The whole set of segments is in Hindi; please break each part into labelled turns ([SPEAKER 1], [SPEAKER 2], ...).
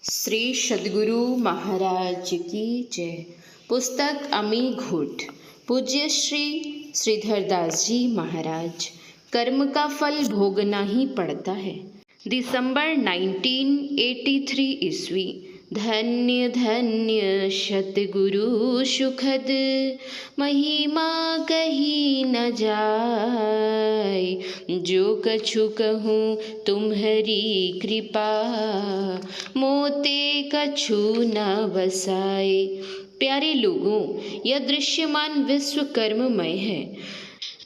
[SPEAKER 1] श्री सद्गुरु महाराज की जय। पुस्तक अमी घुट। पूज्य श्री श्रीधरदास जी महाराज। कर्म का फल भोगना ही पड़ता है। दिसंबर 1983 ईस्वी। धन्य धन्य सतगुरु सुखद, महिमा कही न जाय। जो कछु कहूँ तुम्हारी कृपा, मोते कछु न बसाए। प्यारे लोगों, यह दृश्यमान विश्व कर्ममय है।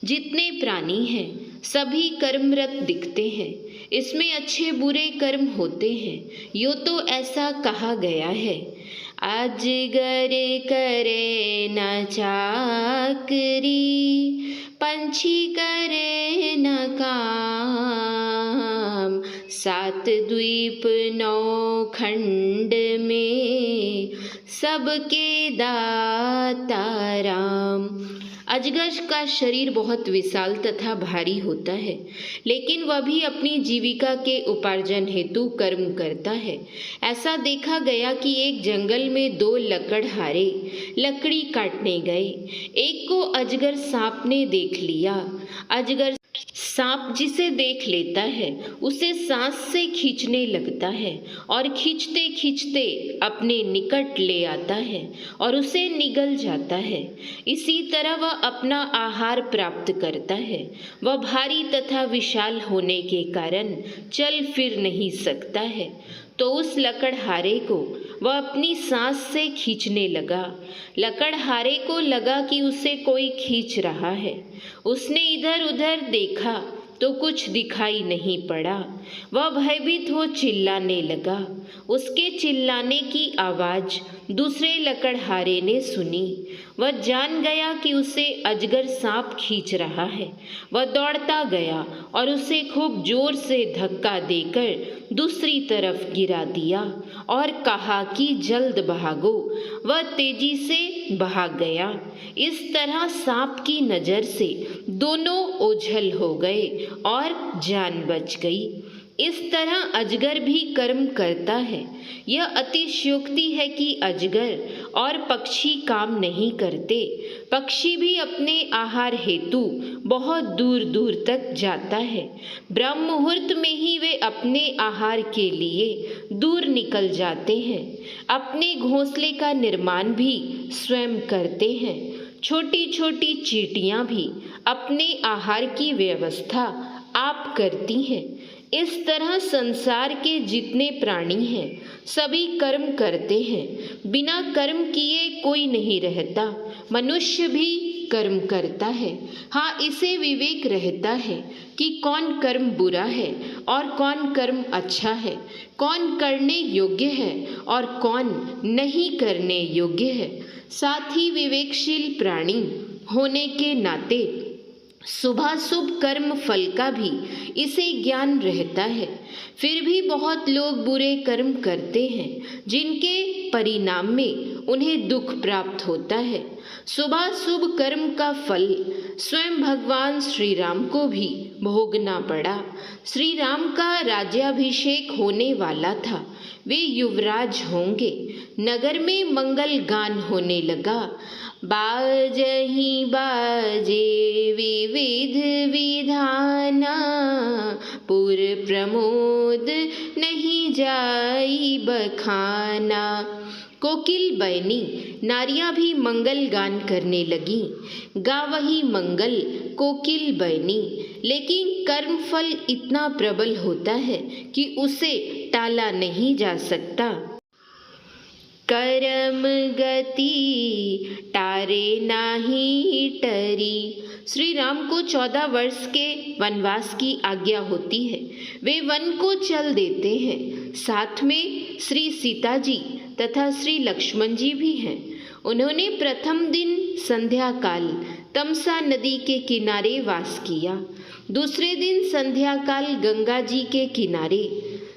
[SPEAKER 1] जितने प्राणी हैं सभी कर्मरत दिखते हैं। इसमें अच्छे बुरे कर्म होते हैं। यो तो ऐसा कहा गया है, अजगर करे न चाकरी, पंछी करे न काम। 7 द्वीप 9 खंड में, सबके दाता राम। अजगर का शरीर बहुत विशाल तथा भारी होता है, लेकिन वह भी अपनी जीविका के उपार्जन हेतु कर्म करता है। ऐसा देखा गया कि एक जंगल में 2 लकड़हारे लकड़ी काटने गए। एक को अजगर सांप ने देख लिया। अजगर सांप जिसे देख लेता है उसे सांस से खींचने लगता है और खींचते खींचते अपने निकट ले आता है और उसे निगल जाता है। इसी तरह वह अपना आहार प्राप्त करता है। वह भारी तथा विशाल होने के कारण चल फिर नहीं सकता है, तो उस लकड़हारे को वह अपनी सांस से खींचने लगा। लकड़हारे को लगा कि उसे कोई खींच रहा है। उसने इधर उधर देखा तो कुछ दिखाई नहीं पड़ा। वह भयभीत हो चिल्लाने लगा। उसके चिल्लाने की आवाज़ दूसरे लकड़हारे ने सुनी। वह जान गया कि उसे अजगर सांप खींच रहा है। वह दौड़ता गया और उसे खूब जोर से धक्का देकर दूसरी तरफ गिरा दिया और कहा कि जल्द भागो। वह तेजी से भाग गया। इस तरह सांप की नज़र से दोनों ओझल हो गए और जान बच गई। इस तरह अजगर भी कर्म करता है। यह अतिशयोक्ति है कि अजगर और पक्षी काम नहीं करते। पक्षी भी अपने आहार हेतु बहुत दूर दूर तक जाता है। ब्रह्म मुहूर्त में ही वे अपने आहार के लिए दूर निकल जाते हैं। अपने घोंसले का निर्माण भी स्वयं करते हैं। छोटी छोटी चींटियां भी अपने आहार की व्यवस्था आप करती हैं। इस तरह संसार के जितने प्राणी हैं सभी कर्म करते हैं। बिना कर्म किए कोई नहीं रहता। मनुष्य भी कर्म करता है। हाँ, इसे विवेक रहता है कि कौन कर्म बुरा है और कौन कर्म अच्छा है, कौन करने योग्य है और कौन नहीं करने योग्य है। साथ ही विवेकशील प्राणी होने के नाते शुभाशुभ कर्म फल का भी इसे ज्ञान रहता है। फिर भी बहुत लोग बुरे कर्म करते हैं, जिनके परिणाम में उन्हें दुख प्राप्त होता है। शुभाशुभ कर्म का फल स्वयं भगवान श्री राम को भी भोगना पड़ा। श्री राम का राज्याभिषेक होने वाला था। वे युवराज होंगे। नगर में मंगल गान होने लगा। बाजहि बाजे विविध विधाना, पुर प्रमोद नहीं जाई बखाना। कोकिल बयनी नारियां भी मंगल गान करने लगी। गावही मंगल कोकिल बयनी। लेकिन कर्म फल इतना प्रबल होता है कि उसे टाला नहीं जा सकता। करम गति टारे नाही टरी। श्री राम को 14 वर्ष के वनवास की आज्ञा होती है। वे वन को चल देते हैं। साथ में श्री सीता जी तथा श्री लक्ष्मण जी भी हैं। उन्होंने प्रथम दिन संध्या काल तमसा नदी के किनारे वास किया। दूसरे दिन संध्या काल गंगा जी के किनारे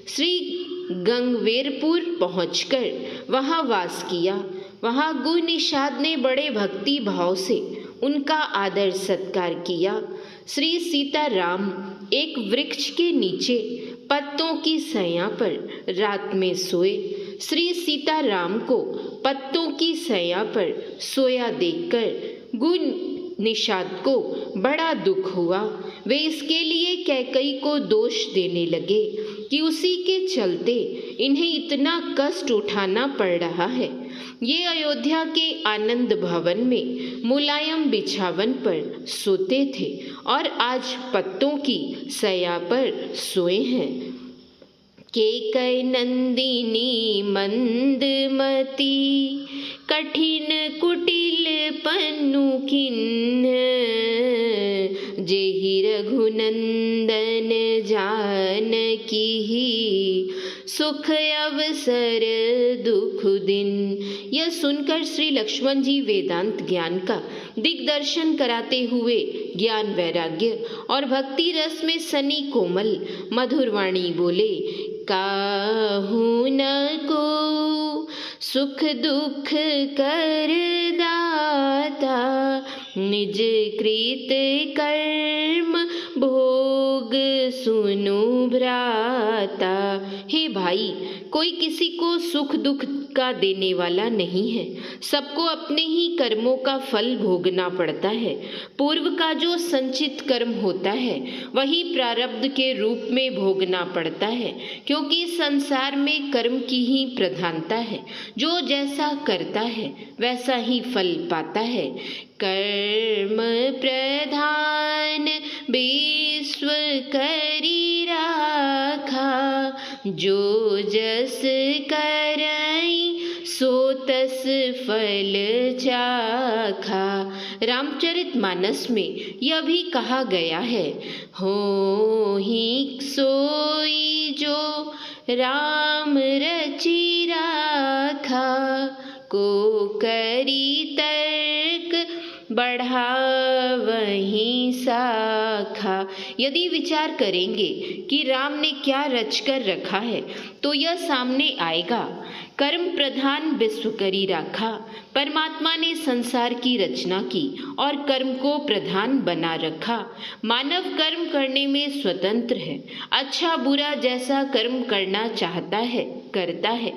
[SPEAKER 1] श्री गंगवेरपुर पहुंचकर वहां वास किया। वहां गु निषाद ने बड़े भक्ति भाव से उनका आदर सत्कार किया। श्री सीताराम एक वृक्ष के नीचे पत्तों की सैया पर रात में सोए। श्री सीताराम को पत्तों की सैया पर सोया देखकर गुण निषाद को बड़ा दुख हुआ। वे इसके लिए कैकई को दोष देने लगे कि उसी के चलते इन्हें इतना कष्ट उठाना पड़ रहा है। ये अयोध्या के आनंद भवन में मुलायम बिछावन पर सोते थे और आज पत्तों की सैया पर सोए हैं। केकई नंदिनी मंदमती कठिन कुटिल पन्नु खिन्न जेहि रघुनंदन जानकी सुख अवसर दुख दिन। यह सुनकर श्री लक्ष्मण जी वेदांत ज्ञान का दिग्दर्शन कराते हुए ज्ञान वैराग्य और भक्ति रस में सनी कोमल मधुर वाणी बोले, काहू न को सुख दुख कर दाता निज कृत कर्म भोग सुनु भ्राता। हे भाई, कोई किसी को सुख दुख का देने वाला नहीं है। सबको अपने ही कर्मों का फल भोगना पड़ता है। पूर्व का जो संचित कर्म होता है वही प्रारब्ध के रूप में भोगना पड़ता है, क्योंकि संसार में कर्म की ही प्रधानता है। जो जैसा करता है वैसा ही फल पाता है। कर्म प्रधान विश्व करी राखा जो जस करई सो तस फल चाखा। रामचरितमानस में यह भी कहा गया है, हो ही सोई जो राम रचि राखा को करी तर्क बढ़ावहीं शाखा। यदि विचार करेंगे कि राम ने क्या रच कर रखा है तो यह सामने आएगा। कर्म प्रधान विश्व करी राखा। परमात्मा ने संसार की रचना की और कर्म को प्रधान बना रखा। मानव कर्म करने में स्वतंत्र है। अच्छा बुरा जैसा कर्म करना चाहता है करता है,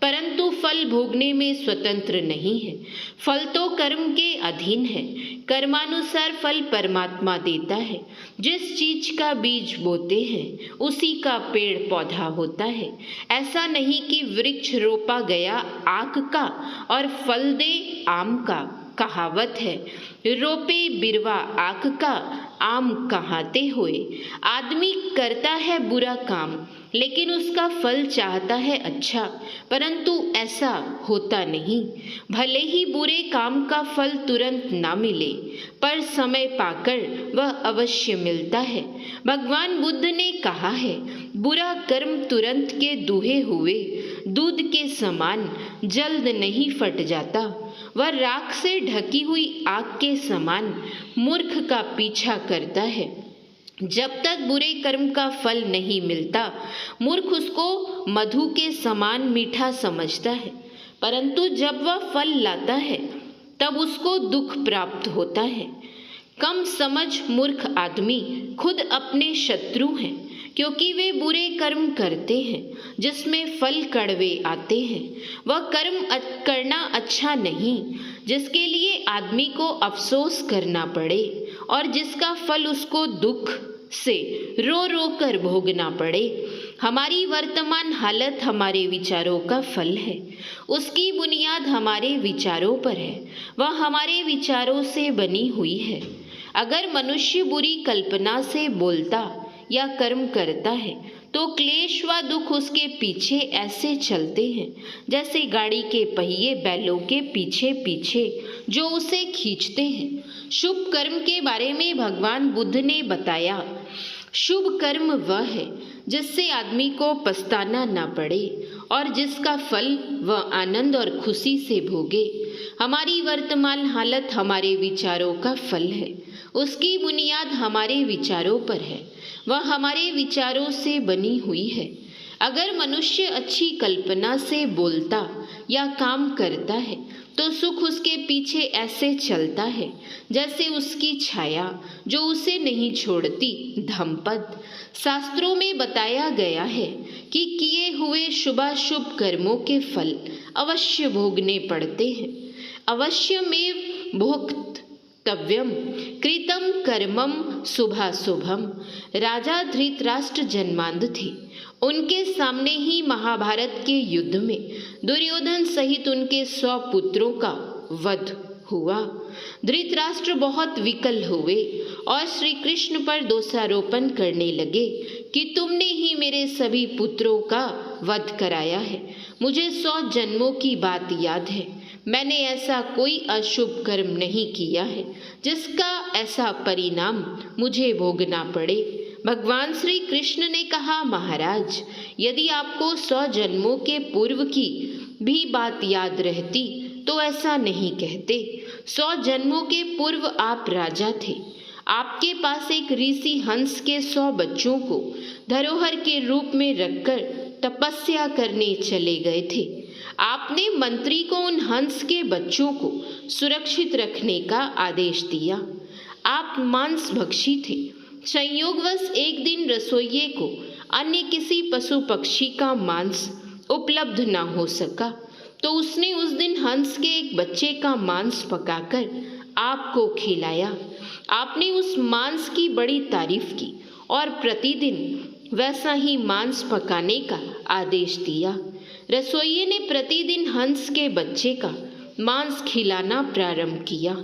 [SPEAKER 1] परंतु फल भोगने में स्वतंत्र नहीं है। फल तो कर्म के अधीन है। कर्मानुसार फल परमात्मा देता है। जिस चीज का बीज बोते हैं उसी का पेड़ पौधा होता है। ऐसा नहीं कि वृक्ष रोपा गया आक का और फल दे आम का। कहावत है, रोपे बिरवा आक का आम कहाते हुए। आदमी करता है बुरा काम लेकिन उसका फल चाहता है अच्छा, परंतु ऐसा होता नहीं। भले ही बुरे काम का फल तुरंत ना मिले, पर समय पाकर वह अवश्य मिलता है। भगवान बुद्ध ने कहा है, बुरा कर्म तुरंत के दुहे हुए दूध के समान जल्द नहीं फट जाता। वह राख से ढकी हुई आग के समान मूर्ख का पीछा करता है। जब तक बुरे कर्म का फल नहीं मिलता, मूर्ख उसको मधु के समान मीठा समझता है, परंतु जब वह फल लाता है तब उसको दुख प्राप्त होता है। कम समझ मूर्ख आदमी खुद अपने शत्रु हैं, क्योंकि वे बुरे कर्म करते हैं जिसमें फल कड़वे आते हैं। वह कर्म करना अच्छा नहीं जिसके लिए आदमी को अफसोस करना पड़े और जिसका फल उसको दुख से रो रो कर भोगना पड़े। हमारी वर्तमान हालत हमारे विचारों का फल है। उसकी बुनियाद हमारे विचारों पर है। वह हमारे विचारों से बनी हुई है। अगर मनुष्य बुरी कल्पना से बोलता या कर्म करता है तो क्लेश व दुख उसके पीछे ऐसे चलते हैं जैसे गाड़ी के पहिए बैलों के पीछे पीछे जो उसे खींचते हैं। शुभ कर्म के बारे में भगवान बुद्ध ने बताया, शुभ कर्म वह है जिससे आदमी को पछताना ना पड़े और जिसका फल वह आनंद और खुशी से भोगे। हमारी वर्तमान हालत हमारे विचारों का फल है। उसकी बुनियाद हमारे विचारों पर है। वह हमारे विचारों से बनी हुई है। अगर मनुष्य अच्छी कल्पना से बोलता या काम करता है तो सुख उसके पीछे ऐसे चलता है जैसे उसकी छाया जो उसे नहीं छोड़ती धम्पद। शास्त्रों में बताया गया है कि किए हुए शुभाशुभ कर्मों के फल अवश्य भोगने पड़ते हैं। अवश्यमेव भोक्तव्यम कृतम कर्मम शुभाशुभम। राजा धृतराष्ट्र जन्मांध थे। उनके सामने ही महाभारत के युद्ध में दुर्योधन सहित उनके 100 पुत्रों का वध हुआ। धृतराष्ट्र बहुत विकल हुए और श्री कृष्ण पर दोषारोपण करने लगे कि तुमने ही मेरे सभी पुत्रों का वध कराया है। मुझे 100 जन्मों की बात याद है। मैंने ऐसा कोई अशुभ कर्म नहीं किया है जिसका ऐसा परिणाम मुझे भोगना पड़े। भगवान श्री कृष्ण ने कहा, महाराज, यदि आपको 100 जन्मों के पूर्व की भी बात याद रहती तो ऐसा नहीं कहते। 100 जन्मों के पूर्व आप राजा थे। आपके पास एक ऋषि हंस के 100 बच्चों को धरोहर के रूप में रखकर तपस्या करने चले गए थे। आपने मंत्री को उन हंस के बच्चों को सुरक्षित रखने का आदेश दिया। आप मांस भक्षी थे। संयोगवश एक दिन रसोइये को अन्य किसी पशु पक्षी का मांस उपलब्ध न हो सका, तो उसने उस दिन हंस के एक बच्चे का मांस पकाकर आपको खिलाया। आपने उस मांस की बड़ी तारीफ की और प्रतिदिन वैसा ही मांस पकाने का आदेश दिया। रसोइये ने प्रतिदिन हंस के बच्चे का मांस खिलाना प्रारंभ किया।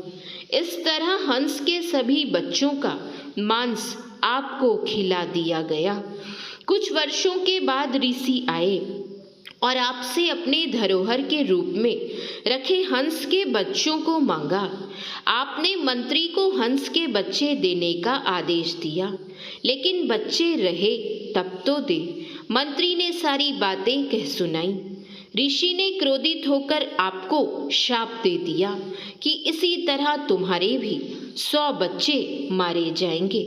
[SPEAKER 1] इस तरह हंस के सभी बच्चों का मांस आपको खिला दिया गया। कुछ वर्षों के बाद ऋषि आए और आपसे अपने धरोहर के रूप में रखे हंस के बच्चों को मांगा। आपने मंत्री को हंस के बच्चे देने का आदेश दिया, लेकिन बच्चे रहे तब तो दे। मंत्री ने सारी बातें कह सुनाई। ऋषि ने क्रोधित होकर आपको शाप दे दिया कि इसी तरह तुम्हारे भी 100 बच्चे मारे जाएंगे।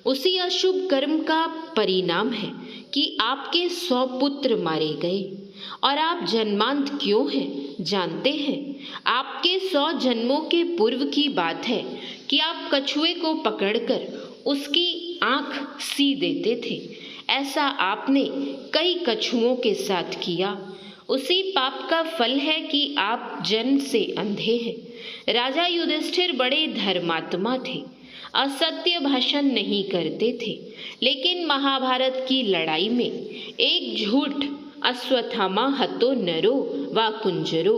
[SPEAKER 1] उसी अशुभ कर्म का परिणाम है कि आपके 100 पुत्र मारे गए। और आप जन्मांत क्यों हैं जानते हैं? आपके 100 जन्मों के पूर्व की बात है कि आप कछुए को पकड़कर उसकी आंख सी देते थे। ऐसा आपने कई कछुओं के साथ किया। उसी पाप का फल है कि आप जन्म से अंधे हैं। राजा युधिष्ठिर बड़े धर्मात्मा थे, असत्य भाषण नहीं करते थे, लेकिन महाभारत की लड़ाई में एक झूठ अश्वत्थामा हतो नरो वा कुंजरो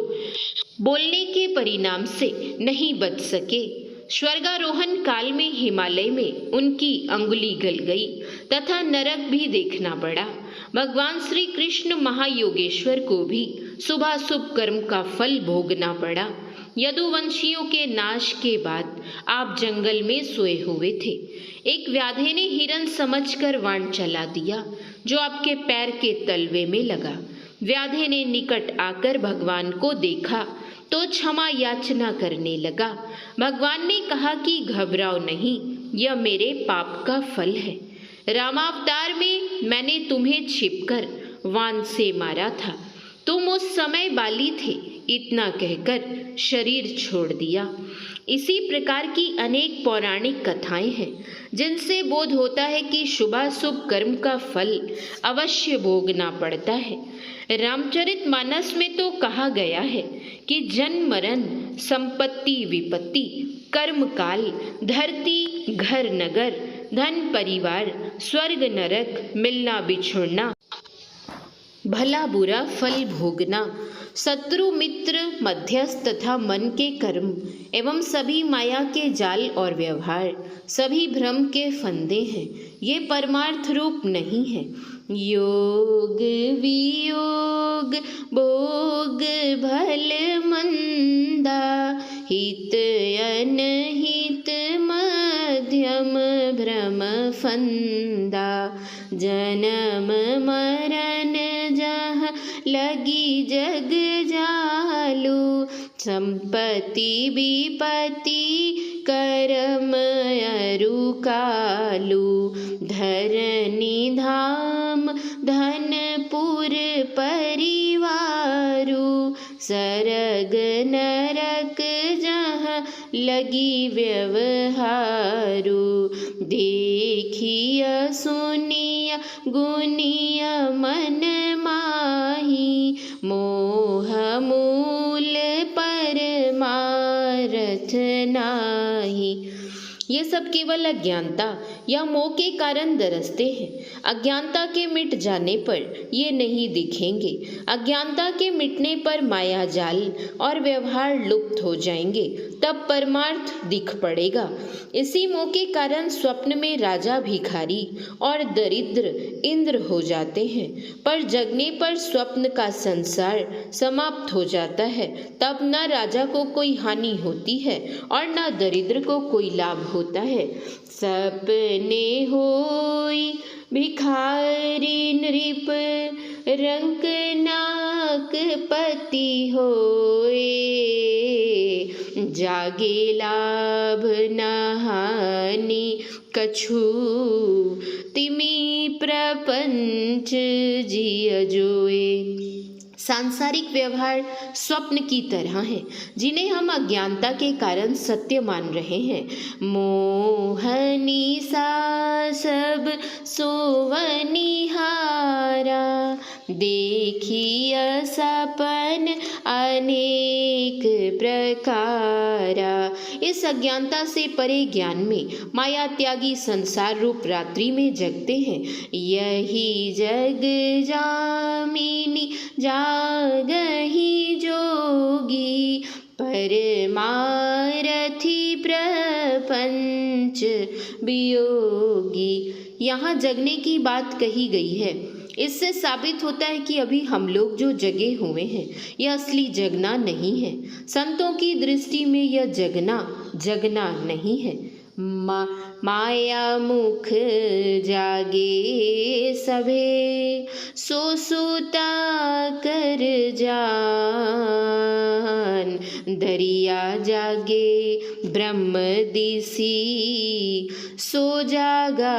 [SPEAKER 1] बोलने के परिणाम से नहीं बच सके। स्वर्गारोहण काल में हिमालय में उनकी अंगुली गल गई तथा नरक भी देखना पड़ा। भगवान श्री कृष्ण महायोगेश्वर को भी शुभाशुभ कर्म का फल भोगना पड़ा। यदुवंशियों के नाश के बाद आप जंगल में सोए हुए थे। एक व्याधे ने हिरन समझकर वाण चला दिया जो आपके पैर के तलवे में लगा। व्याधे ने निकट आकर भगवान को देखा तो क्षमा याचना करने लगा। भगवान ने कहा कि घबराओ नहीं, यह मेरे पाप का फल है। रामावतार में मैंने तुम्हें छिपकर वान से मारा था। तुम उस समय बाली थे। इतना कहकर शरीर छोड़ दिया। इसी प्रकार की अनेक पौराणिक कथाएं हैं जिनसे बोध होता है कि शुभाशुभ कर्म का फल अवश्य भोगना पड़ता है। रामचरितमानस में तो कहा गया है कि जन्म मरण, संपत्ति विपत्ति, कर्म काल, धरती घर नगर, धन परिवार, स्वर्ग नरक, मिलना बिछुड़ना, भला बुरा फल भोगना, शत्रु मित्र मध्यस्थ तथा मन के कर्म एवं सभी माया के जाल और व्यवहार सभी भ्रम के फंदे हैं। ये परमार्थ रूप नहीं है। योग वियोग भोग भल मंदा, हित अनहित मध्यम भ्रम फंदा, जन्म मरण जहाँ लगी जग जालू, संपत्ति विपत्ति कर्म अरु कालू, धरनी धाम धनपुर परिवारु, सरग नरक जहाँ लगी व्यवहारु। देखिया सुनिया गुनिया मन माही, मोह मूल परमारथ नाही। ये सब केवल अज्ञानता या मोह के कारण दरसते हैं। अज्ञानता के मिट जाने पर ये नहीं दिखेंगे। अज्ञानता के मिटने पर माया जाल और व्यवहार लुप्त हो जाएंगे, तब परमार्थ दिख पड़ेगा। इसी मोह के कारण स्वप्न में राजा भिखारी और दरिद्र इंद्र हो जाते हैं, पर जगने पर स्वप्न का संसार समाप्त हो जाता है। तब न राजा को कोई हानि होती है और न दरिद्र को कोई लाभ होता है। सपने होई भिखारी नृप, रंक नाक पति होए। जागे लाभ न हानि कछु, तिमी प्रपंच जिय जोए। सांसारिक व्यवहार स्वप्न की तरह है, जिन्हें हम अज्ञानता के कारण सत्य मान रहे हैं। मोहनी सा सब सोवनिहारा, देखिया सपन अनेक प्रकारा। इस अज्ञानता से परे ज्ञान में माया त्यागी संसार रूप रात्रि में जगते हैं। यही जग जामिनी जागही जोगी, परमारथी प्रपंच वियोगी। यहाँ जगने की बात कही गई है। इससे साबित होता है कि अभी हम लोग जो जगे हुए हैं यह असली जगना नहीं है। संतों की दृष्टि में यह जगना नहीं है। माया मुख जागे सभे, सो सूता कर जान। दरिया जागे ब्रह्म दिसी, सो जागा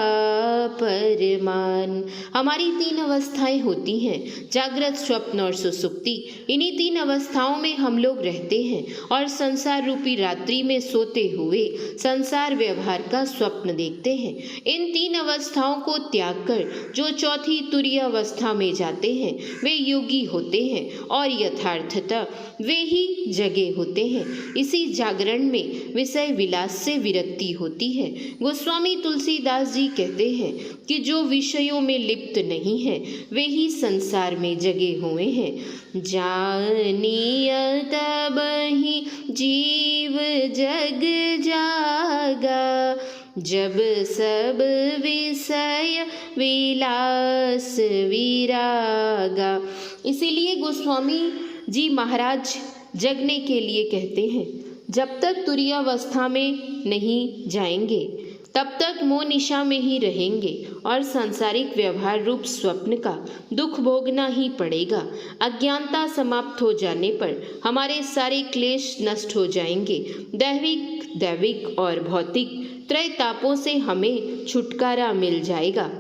[SPEAKER 1] परमान। हमारी तीन अवस्थाएं होती हैं, जागृत, स्वप्न और सुसुप्ति। इन्हीं तीन अवस्थाओं में हम लोग रहते हैं और संसार रूपी रात्रि में सोते हुए संसार व्यवहार का स्वप्न देखते हैं। इन तीन अवस्थाओं को त्याग कर जो चौथी तुरीय अवस्था में जाते हैं वे योगी होते हैं और यथार्थतः वे ही जगे होते हैं। इसी जागरण में विषय विलास से विरक्ति होती है। गोस्वामी तुलसीदास जी कहते हैं कि जो विषयों में लिप्त नहीं है वे ही संसार में जगे हुए हैं। जानिय तब ही जीव जग जागा, जब सब विषय विलास विरागा। इसीलिए गोस्वामी जी महाराज जगने के लिए कहते हैं, जब तक तुरीयावस्था में नहीं जाएंगे तब तक मोह निशा में ही रहेंगे और सांसारिक व्यवहार रूप स्वप्न का दुख भोगना ही पड़ेगा। अज्ञानता समाप्त हो जाने पर हमारे सारे क्लेश नष्ट हो जाएंगे। दैविक और भौतिक त्रय तापों से हमें छुटकारा मिल जाएगा।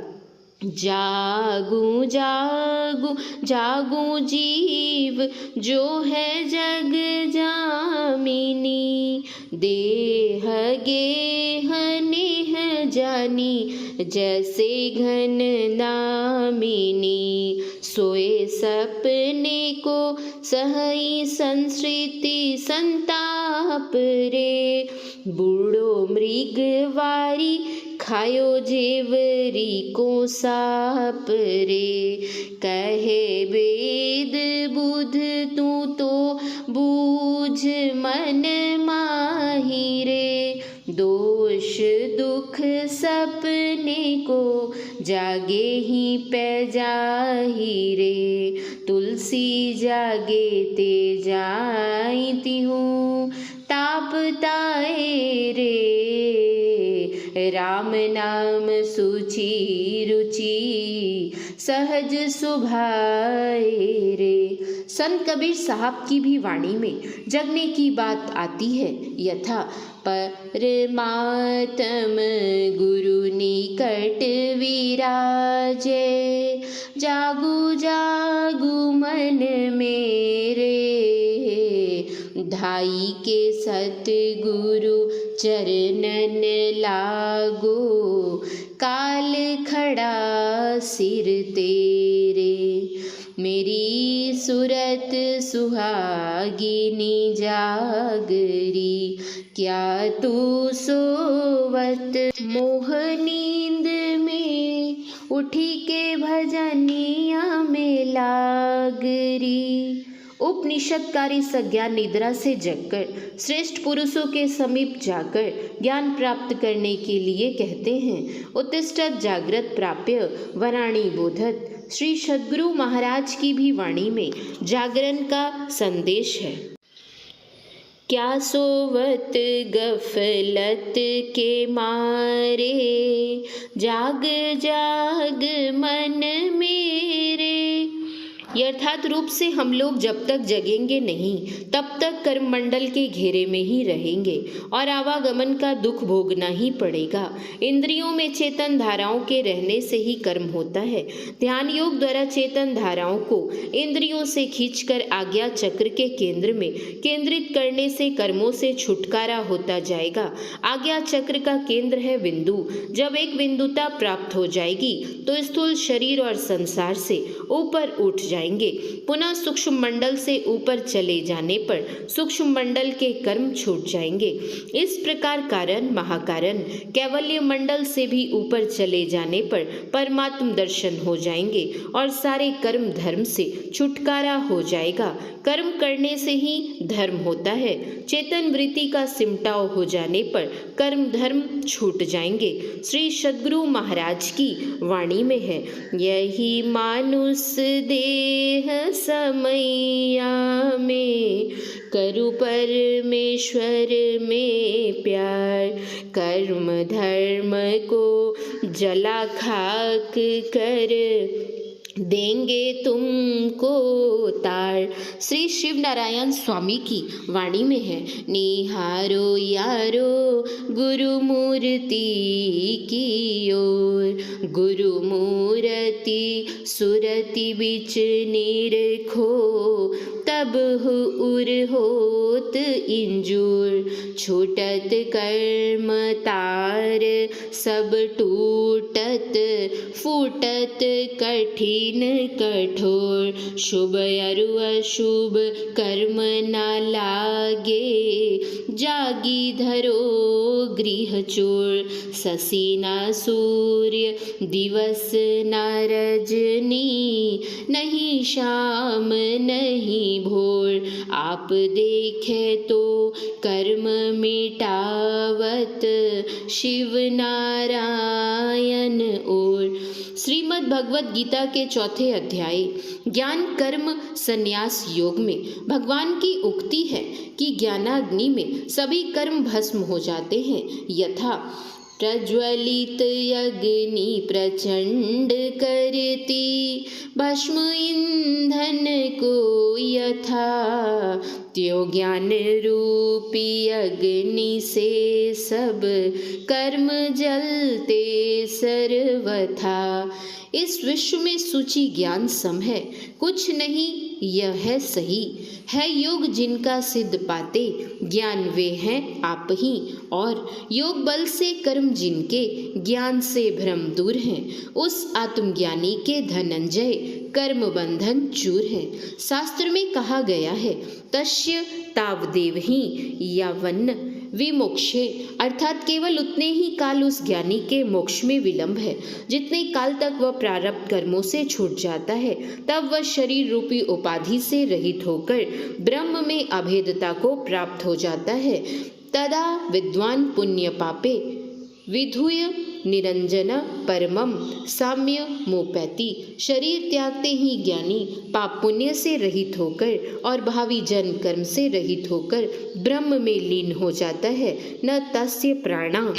[SPEAKER 1] जागू जागू जागू जीव जो है जग जामिनी, देह गेह नेह जानी जैसे घन नामिनी। सोए सपने को सहई संस्कृति संताप रे, बूढ़ो मृगवारी खायो जेवरी को साप रे। कहे वेद बुध तू तो बूझ मन माही रे, दोष दुख सपने को जागे ही पै जाही रे। तुलसी जागे ते जाईती हूँ ताप ताए रे, राम नाम सूची रुचि सहज सुभाए रे। संत कबीर साहब की भी वाणी में जगने की बात आती है। यथा परमात्म गुरु निकट विराजे, जागू जागू मन मेरे, धाई के सतगुरु चरणन लागो, काल खड़ा सिर तेरे। मेरी सूरत सुहागिनी जागरी, क्या तू सोवत मोह नींद में, उठी के भजनिया में लागरी। उपनिषदकारी सज्ञान निद्रा से जगकर श्रेष्ठ पुरुषों के समीप जाकर ज्ञान प्राप्त करने के लिए कहते हैं। उत्तिष्ठत जागृत प्राप्य वराणी बोधत। श्री सद्गुरु महाराज की भी वाणी में जागरण का संदेश है। क्या सोवत गफलत के मारे, जाग जाग मन मेरे। यथार्थ रूप से हम लोग जब तक जगेंगे नहीं तब तक कर्ममंडल के घेरे में ही रहेंगे और आवागमन का दुख भोगना ही पड़ेगा। इंद्रियों में चेतन धाराओं के रहने से ही कर्म होता है। ध्यान योग द्वारा चेतन धाराओं को इंद्रियों से खींचकर आज्ञा चक्र के केंद्र में केंद्रित करने से कर्मों से छुटकारा होता जाएगा। आज्ञा चक्र का केंद्र है बिंदु। जब एक बिंदुता प्राप्त हो जाएगी तो स्थूल शरीर और संसार से ऊपर उठ जाएंगे। पुनः सूक्ष्म मंडल से ऊपर चले जाने पर सूक्ष्म मंडल के कर्म छूट जाएंगे। इस प्रकार कारण महाकारण कैवल्य मंडल से भी ऊपर चले जाने पर परमात्म दर्शन हो जाएंगे और सारे कर्म धर्म से छुटकारा हो जाएगा। कर्म करने से ही धर्म होता है। चेतन वृत्ति का सिमटाव हो जाने पर कर्म धर्म छूट जाएंगे। श्री सद्गुरु महाराज की वाणी में है, यही मानुष देह समैया में, करु परमेश्वर में प्यार। कर्म धर्म को जला खाक कर, देंगे तुमको तार। श्री शिव नारायण स्वामी की वाणी में है, निहारो यारो गुरु मूर्ति की ओर, गुरु मूर्ति सुरति बिच निरखो, तब उर होत इंजूर। छूटत कर्म तार सब टूटत, फूटत कठिन कठोर। शुभ अरु अशुभ कर्म न लागे, जागी धरो गृह चोर। शशि न सूर्य दिवस न रजनी, नहीं शाम नहीं भोर। आप देखे तो कर्म मिटावत, शिव नारायण ओर। श्रीमद् भगवत गीता के चौथे अध्याय ज्ञान कर्म संन्यास योग में भगवान की उक्ति है कि ज्ञानाग्नि में सभी कर्म भस्म हो जाते हैं। यथा प्रज्वलित अग्नि प्रचंड करती, भस्म ईंधन को यथा, त्यो ज्ञान रूपी अग्नि से सब कर्म जलते सर्वथा। इस विश्व में सूची ज्ञान सम है, कुछ नहीं यह है सही। है योग जिनका सिद्ध पाते, ज्ञान वे हैं आप ही। और योग बल से कर्म जिनके, ज्ञान से भ्रम दूर हैं। उस आत्मज्ञानी के धनंजय कर्म बंधन चूर है। शास्त्र में कहा गया है, तस्य तावदेव ही यावन्न विमोक्षे, अर्थात केवल उतने ही काल उस ज्ञानी के मोक्ष में विलंब है जितने काल तक वह प्रारब्ध कर्मों से छूट जाता है। तब वह शरीर रूपी उपाधि से रहित होकर ब्रह्म में अभेदता को प्राप्त हो जाता है। तदा विद्वान पुण्य पापे विधुय निरंजन परमम साम्य मोपैति। शरीर त्यागते ही ज्ञानी पाप पुण्य से रहित होकर और भावी जन्म कर्म से रहित होकर ब्रह्म में लीन हो जाता है। न तस्य प्राणा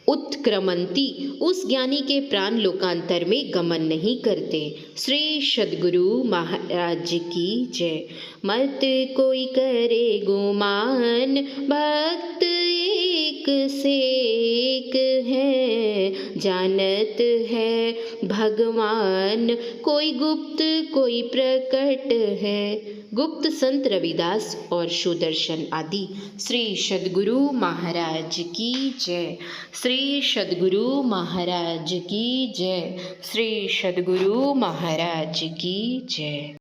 [SPEAKER 1] उत्क्रमंती, उस ज्ञानी के प्राण लोकांतर में गमन नहीं करते। श्री सद्गुरु महाराज की जय। मत कोई करे गुमान, भक्त एक से एक है, जानत है भगवान, कोई गुप्त कोई प्रकट है। गुप्त संत रविदास और सुदर्शन आदि। श्री सद्गुरु महाराज की जय। श्री सद्गुरु महाराज की जय। श्री सद्गुरु महाराज की जय।